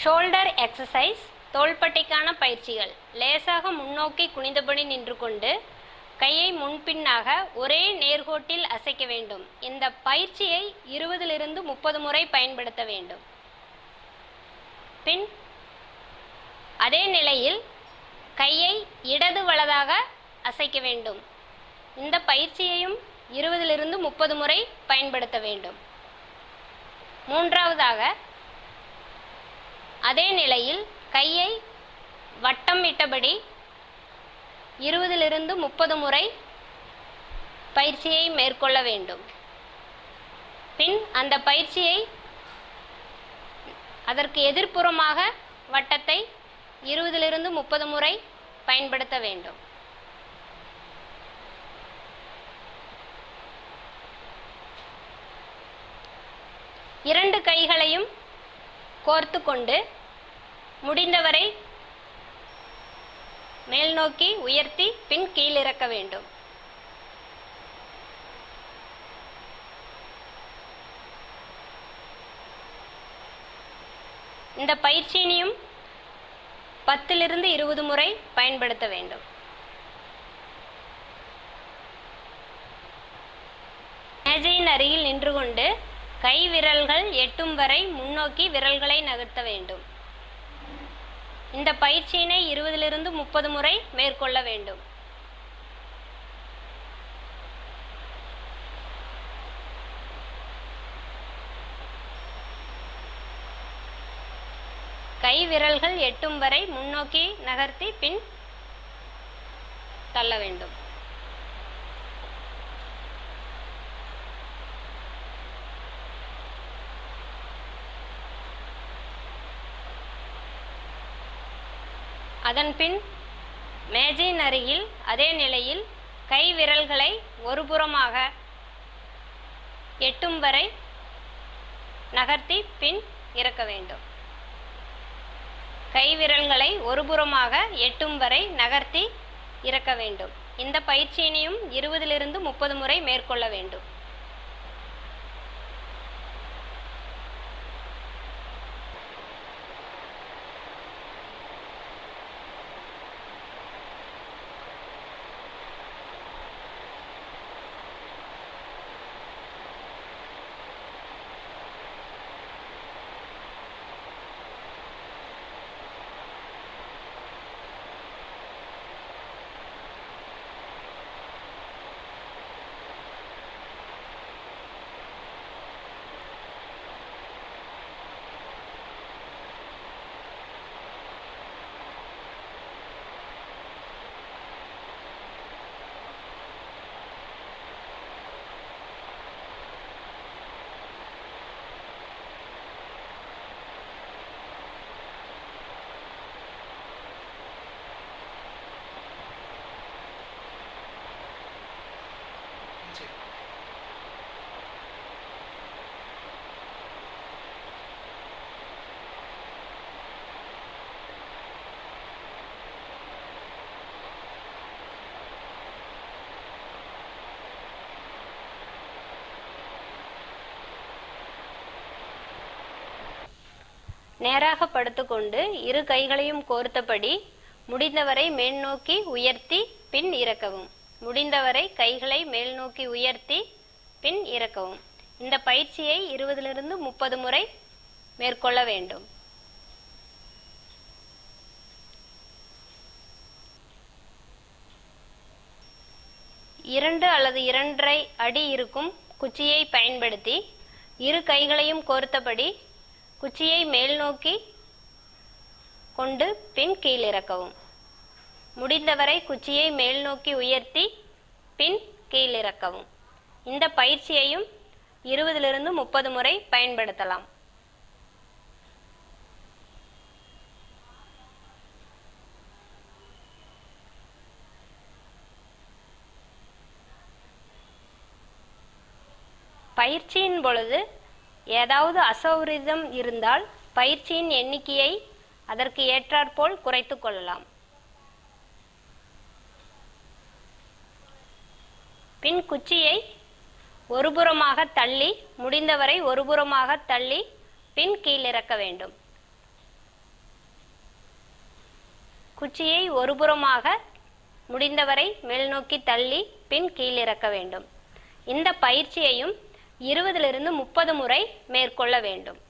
Shoulder exercise, தோள்பட்டைக்கான பயிற்சிகள். லேசாக முன்னோக்கி குனிந்தபடி நின்று கொண்டு கையை முன்பின்னாக ஒரே நேர்கோட்டில் அசைக்க வேண்டும். இந்த பயிற்சியை 20 to 30 முறை பயன்படுத்த வேண்டும். பின் அதே நிலையில் கையை இடது வலதாக அசைக்க வேண்டும். இந்த பயிற்சியையும் 20 to 30 முறை பயன்படுத்த வேண்டும். மூன்றாவதாக அதே நிலையில் கையை வட்டம் இட்டபடி 20 to 30 முறை பயிற்சியை மேற்கொள்ள வேண்டும். பின் அந்த பயிற்சியை அதற்கு எதிர்ப்புறமாக வட்டத்தை 20 to 30 முறை பயன்படுத்த வேண்டும். இரண்டு கைகளையும் கோர்த்து கொண்டு முடிந்தவரை மேல் நோக்கி உயர்த்தி பின் கீழிறக்க வேண்டும். இந்த பயிற்சியினையும் 10 to 20 முறை பயன்படுத்த வேண்டும். மேஜையின் அருகில் நின்று கொண்டு கை விரல்கள் எட்டும் வரை முன்னோக்கி விரல்களை நகர்த்த வேண்டும். இந்த பயிற்சியினை 20 to 30 முறை மேற்கொள்ள வேண்டும். கை விரல்கள் எட்டும் வரை முன்னோக்கி நகர்த்தி பின் தள்ள வேண்டும். அதன்பின் மேஜையின் அருகில் அதே நிலையில் கை விரல்களை ஒரு புறமாக எட்டும் வரை நகர்த்தி பின் இறக்க வேண்டும். கை விரல்களை ஒரு புறமாக எட்டும் வரை நகர்த்தி இறக்க வேண்டும். இந்த பயிற்சியினையும் 20 to 30 முறை மேற்கொள்ள வேண்டும். நேராக படுத்துக்கொண்டு இரு கைகளையும் கோர்த்தபடி முடிந்தவரை மேல் நோக்கி உயர்த்தி பின் இறக்கவும். முடிந்தவரை கைகளை மேல் நோக்கி உயர்த்தி பின் இறக்கவும். இந்த பயிற்சியை 20 to 30 முறை மேற்கொள்ள வேண்டும். இரண்டு அல்லது 2.5 அடி இருக்கும் குச்சியை பயன்படுத்தி இரு கைகளையும் கோர்த்தபடி குச்சியை மேல் நோக்கி கொண்டு பின் கீழிறக்கவும். முடிந்தவரை குச்சியை மேல் நோக்கி உயர்த்தி பின் கீழிறக்கவும். இந்த பயிற்சியையும் 20 to 30 முறை பயன்படுத்தலாம். பயிற்சியின் பொழுது ஏதாவது அசௌகரியம் இருந்தால் பயிற்சியின் எண்ணிக்கையை அதற்கு ஏற்றாற்போல் குறைத்து கொள்ளலாம். பின் குச்சியை ஒருபுறமாக தள்ளி முடிந்தவரை ஒருபுறமாக தள்ளி பின் கீழிறக்க வேண்டும். குச்சியை ஒருபுறமாக முடிந்தவரை மேல்நோக்கி தள்ளி பின் கீழிறக்க வேண்டும். இந்த பயிற்சியையும் 20 to 30 முறை மேற்கொள்ள வேண்டும்.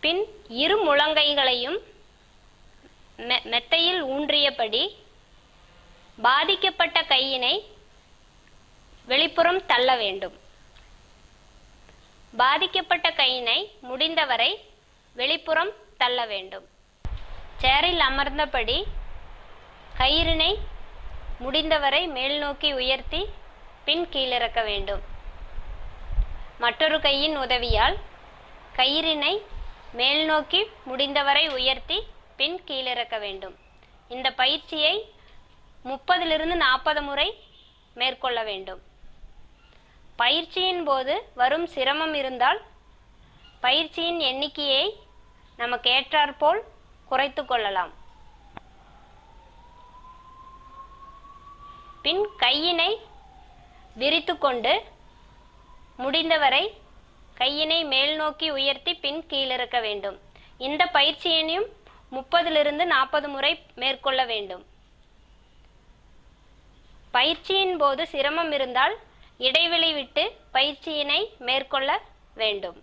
பின் இரு முழங்கைகளையும் மெத்தையில் ஊன்றியபடி பாதிக்கப்பட்ட கையினை வெளிப்புறம் தள்ள வேண்டும். பாதிக்கப்பட்ட கையினை முடிந்தவரை வெளிப்புறம் தள்ள வேண்டும். சேரில் அமர்ந்தபடி கயிறினை முடிந்தவரை மேல் நோக்கி உயர்த்தி பின் கீழிறக்க வேண்டும். மற்றொரு கையின் உதவியால் கயிறினை மேல் நோக்கி முடிந்தவரை உயர்த்தி பின் கீழிறக்க வேண்டும். இந்த பயிற்சியை 30 to 40 முறை மேற்கொள்ள வேண்டும். பயிற்சியின் போது வரும் சிரமம் இருந்தால் பயிற்சியின் எண்ணிக்கையை நமக்கு ஏற்றாற்போல் குறைத்து கொள்ளலாம். பின் கையினை விரித்து கொண்டு முடிந்தவரை கையினை மேல் நோக்கி உயர்த்தி பின் கீழிறக்க வேண்டும். இந்த பயிற்சியையும் 30 to 40 முறை மேற்கொள்ள வேண்டும். பயிற்சியின் போது சிரமம் இருந்தால் இடைவெளி விட்டு பயிற்சியினை மேற்கொள்ள வேண்டும்.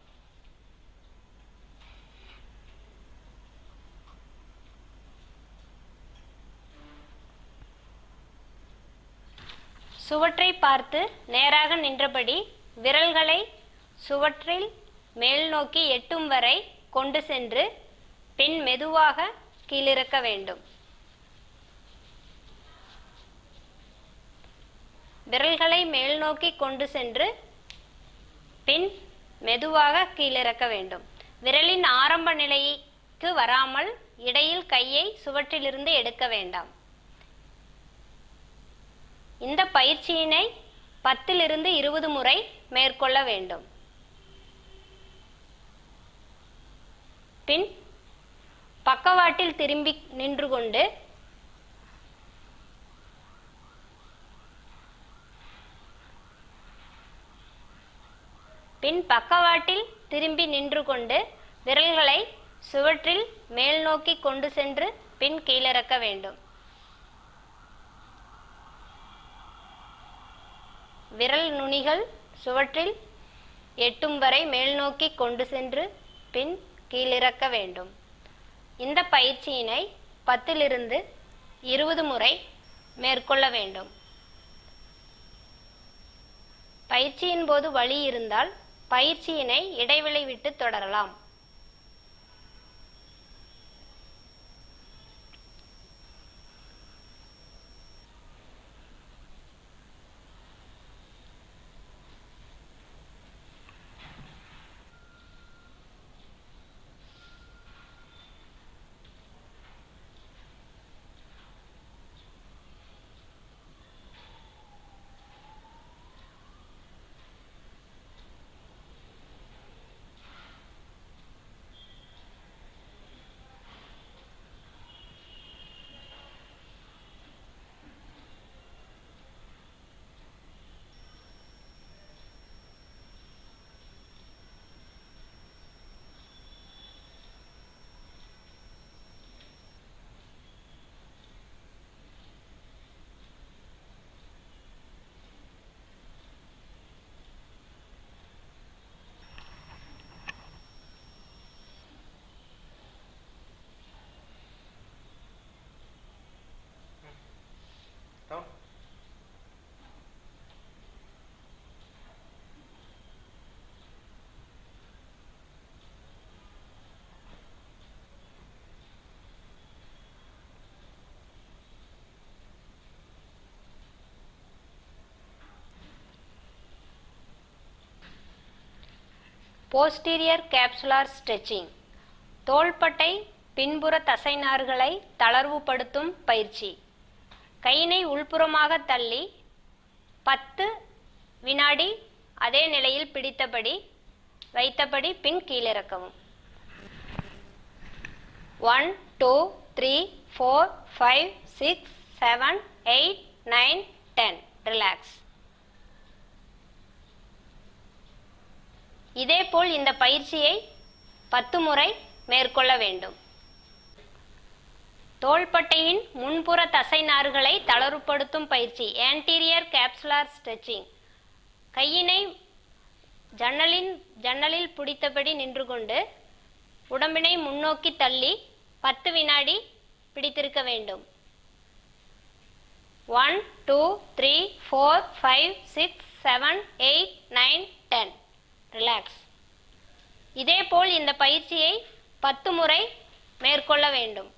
சுவற்றை பார்த்து நேராக நின்றபடி விரல்களை சுவற்றில் மேல் நோக்கி எட்டும் வரை கொண்டு சென்று பின் மெதுவாக கீழிறக்க வேண்டும். விரல்களை மேல் நோக்கி கொண்டு சென்று பின் மெதுவாக கீழிறக்க வேண்டும். விரலின் ஆரம்ப நிலைக்கு வராமல் இடையில் கையை சுவற்றிலிருந்து எடுக்க வேண்டாம். இந்த பயிற்சியினை 10 to 20 முறை மேற்கொள்ள வேண்டும். பின் பக்கவாட்டில் திரும்பி நின்று கொண்டு விரல்களை சுவற்றில் மேல் நோக்கி கொண்டு சென்று பின் கீழிறக்க வேண்டும். விரல் நுனிகள் சுவற்றில் எட்டும் வரை மேல் நோக்கி கொண்டு சென்று பின் கீழிறக்க வேண்டும். இந்த பயிற்சியினை 10 to 20 முறை மேற்கொள்ள வேண்டும். பயிற்சியின் போது வலி இருந்தால் பயிற்சியினை இடைவெளி விட்டு தொடரலாம். போஸ்டீரியர் கேப்சுலார் ஸ்ட்ரெச்சிங், தோள்பட்டை பின்புற தசைநார்களை தளர்வுபடுத்தும் பயிற்சி. கையினை உள்புறமாக தள்ளி 10 வினாடி அதே நிலையில் வைத்தபடி பின் கீழிறக்கவும். 1 2 3 4 5 6 7 8 9 10. ரிலாக்ஸ். இதேபோல் இந்த பயிற்சியை 10 முறை மேற்கொள்ள வேண்டும். தோள்பட்டையின் முன்புற தசை நார்களை தளர்வுபடுத்தும் பயிற்சி ஆன்டீரியர் கேப்சுலார் ஸ்ட்ரெச்சிங். கையினை ஜன்னலில் பிடித்தபடி நின்று கொண்டு உடம்பினை முன்னோக்கி தள்ளி 10 வினாடி பிடித்திருக்க வேண்டும். 1 2 3 4 5 6 7 8 9 10. ரிலாக்ஸ். இதேபோல் இந்த பயிற்சியை 10 முறை மேற்கொள்ள வேண்டும்.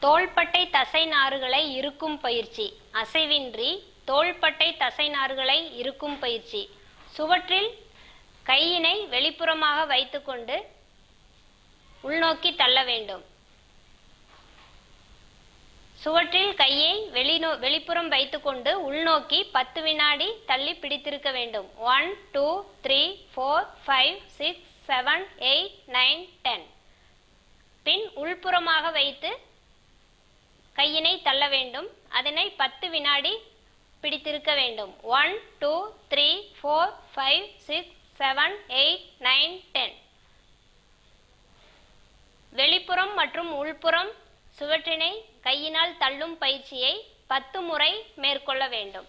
தோள்பட்டை தசை நாறுகளை இறுக்கும் பயிற்சி. அசைவின்றி தோள்பட்டை தசை நாறுகளை இறுக்கும் பயிற்சி. சுவற்றில் கையினை வெளிப்புறமாக வைத்துக்கொண்டு உள்நோக்கி தள்ள வேண்டும். சுவற்றில் கையை வெளிப்புறம் வைத்துக்கொண்டு உள்நோக்கி 10 வினாடி தள்ளி பிடித்திருக்க வேண்டும். 1 2 3 4 5 6 7 8 9 10. பின் உள்புறமாக வைத்து கையினை தள்ள வேண்டும். அதனை 10 வினாடி பிடித்திருக்க வேண்டும். 1 2 3 4 5 6 7 8 9 10. வெளிப்புறம் மற்றும் உள்புறம் சுவற்றினை கையினால் தள்ளும் பயிற்சியை 10 முறை மேற்கொள்ள வேண்டும்.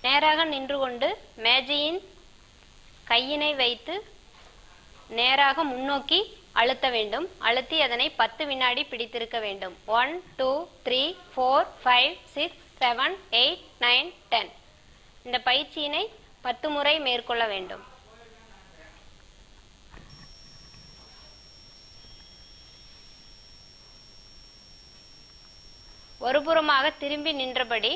நேராக நின்று கொண்டு மேஜையின் கையினை வைத்து நேராக முன்னோக்கி அழுத்த வேண்டும். அழுத்தி அதனை 10 வினாடி பிடித்திருக்க வேண்டும். 1 2 3 4 5 6 7 8 9 10. இந்த பயிற்சியினை 10 முறை மேற்கொள்ள வேண்டும். ஒருபுறமாக திரும்பி நின்றபடி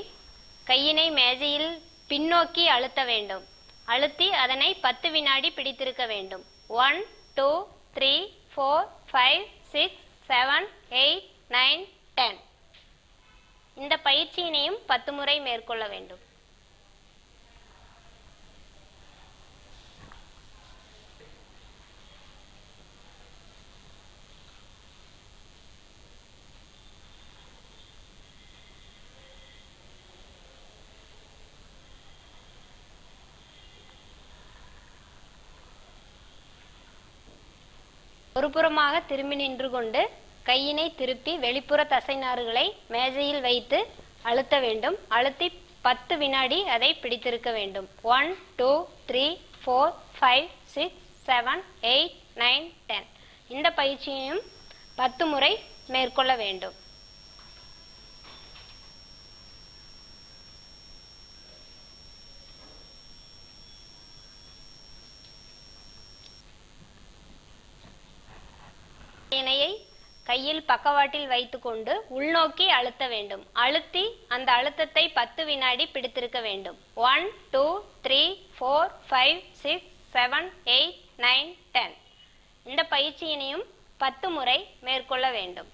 கையினை மேஜையில் பின்னோக்கி அழுத்த வேண்டும். அழுத்தி அதனை 10 வினாடி பிடித்திருக்க வேண்டும். 1 2 3 4 5 6 7 8 9 10. இந்த பயிற்சியினையும் 10 முறை மேற்கொள்ள வேண்டும். ஒருபுறமாக திரும்பி நின்று கொண்டு கையினை திருப்பி வெளிப்புற தசை நாறுகளை மேஜையில் வைத்து அழுத்த வேண்டும். அழுத்தி 10 வினாடி அதை பிடித்திருக்க வேண்டும். 1 2 3 4 5 6 7 8 9 10. இந்த பயிற்சியையும் 10 முறை மேற்கொள்ள வேண்டும். இணையை கையில் பக்கவாட்டில் வைத்துக்கொண்டு உள்நோக்கி அழுத்த வேண்டும். அழுத்தி அந்த அழுத்தத்தை 10 வினாடி பிடித்திருக்க வேண்டும். 1 2 3 4 5 6 7 8 9 10. இந்த பயிற்சியினையும் 10 முறை மேற்கொள்ள வேண்டும்.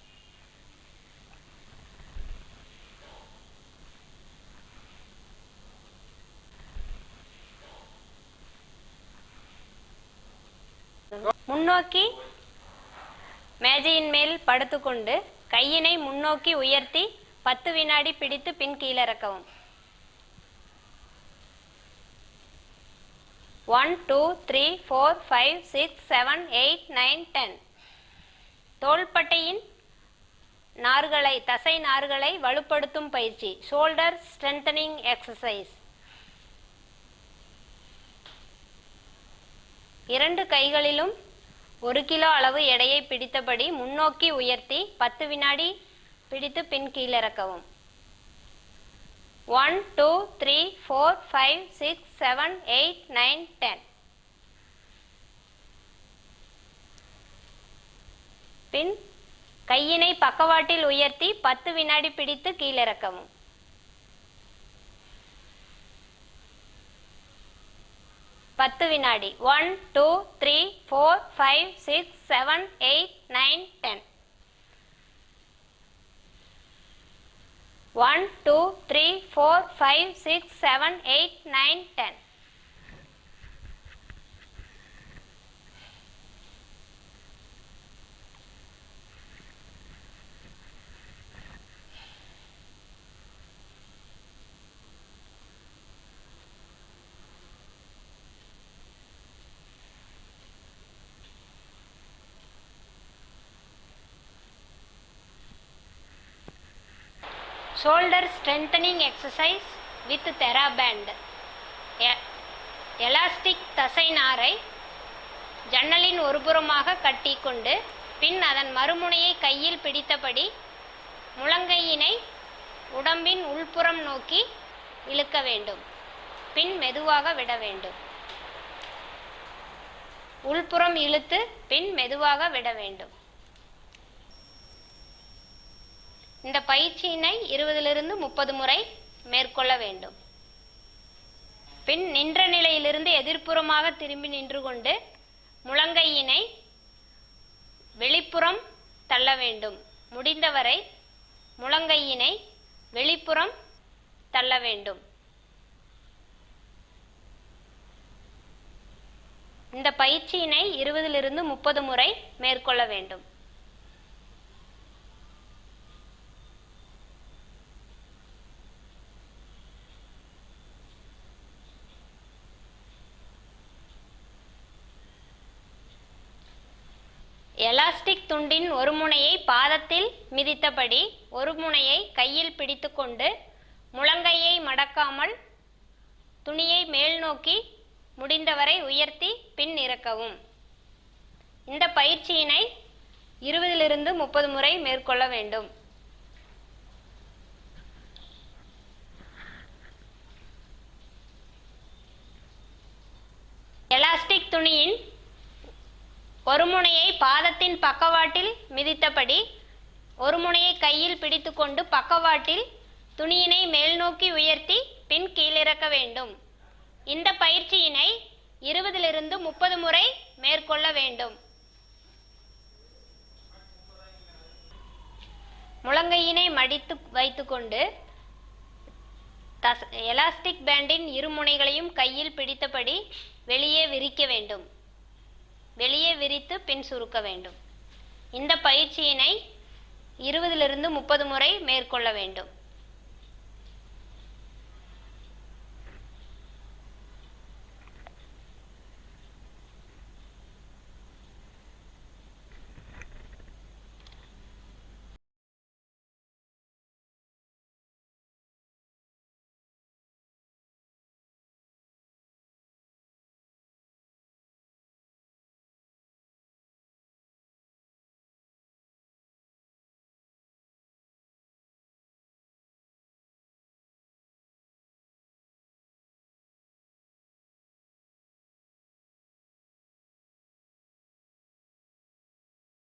முன்னோக்கி மேஜையின் மேல் படுத்துக்கொண்டு கையினை முன்னோக்கி உயர்த்தி 10 வினாடி பிடித்து பின் கீழிறக்கவும். 1 2 3 4 5 6 7 8 9 10. தோள்பட்டையின் நார்களை தசை நார்களை வலுப்படுத்தும் பயிற்சி ஷோல்டர் ஸ்ட்ரென்தனிங் எக்ஸசைஸ். 2 கைகளிலும் 1 கிலோ அளவு எடையை பிடித்தபடி முன்னோக்கி உயர்த்தி 10 வினாடி பிடித்து பின் கீழிறக்கவும். 1 2 3 4 5 6 7 8 9 10. பின் கையினை பக்கவாட்டில் உயர்த்தி 10 வினாடி பிடித்து கீழிறக்கவும். 10 வினாடி. 1 2 3 4 5 6 7 8 9 10. 1 2 3 4 5 6 7 8 9 10. Shoulder strengthening exercise with TheraBand. Elastic தசை நாரை ஜன்னலின் ஒருபுறமாக கட்டிக்கொண்டு பின் அதன் மறுமுனையை கையில் பிடித்தபடி முழங்கையினை உடம்பின் உள்புறம் நோக்கி இழுக்க வேண்டும். பின் மெதுவாக விட வேண்டும். உள்புறம் இழுத்து பின் மெதுவாக விட வேண்டும். இந்த பயிற்சியினை 20 to 30 முறை மேற்கொள்ள வேண்டும். பின் நின்ற நிலையிலிருந்து எதிர்ப்புறமாக திரும்பி நின்று கொண்டு முழங்கையினை வெளிப்புறம் தள்ள வேண்டும். முடிந்தவரை முழங்கையினை வெளிப்புறம் தள்ள வேண்டும். இந்த பயிற்சியினை 20 to 30 முறை மேற்கொள்ள வேண்டும். எலாஸ்டிக் துண்டின் ஒரு முனையை பாதத்தில் மிதித்தபடி ஒரு முனையை கையில் பிடித்துக்கொண்டு முழங்கையை மடக்காமல் துணியை மேல் நோக்கி முடிந்தவரை உயர்த்தி பின் இறக்கவும். இந்த பயிற்சியினை 20 to 30 முறை மேற்கொள்ள வேண்டும். எலாஸ்டிக் துணியின் ஒரு முனையை பாதத்தின் பக்கவாட்டில் மிதித்தபடி ஒரு முனையை கையில் பிடித்துக்கொண்டு பக்கவாட்டில் துணியினை மேல் நோக்கி உயர்த்தி பின் கீழிறக்க வேண்டும். இந்த பயிற்சியினை 20 to 30 முறை மேற்கொள்ள வேண்டும். முழங்கையினை மடித்து வைத்துக்கொண்டு எலாஸ்டிக் பேண்டின் இரு முனைகளையும் கையில் பிடித்தபடி வெளியே விரிக்க வேண்டும். வெளியே விரித்து பின் சுருக்க வேண்டும். இந்த பயிற்சியினை 20 to 30 முறை மேற்கொள்ள வேண்டும்.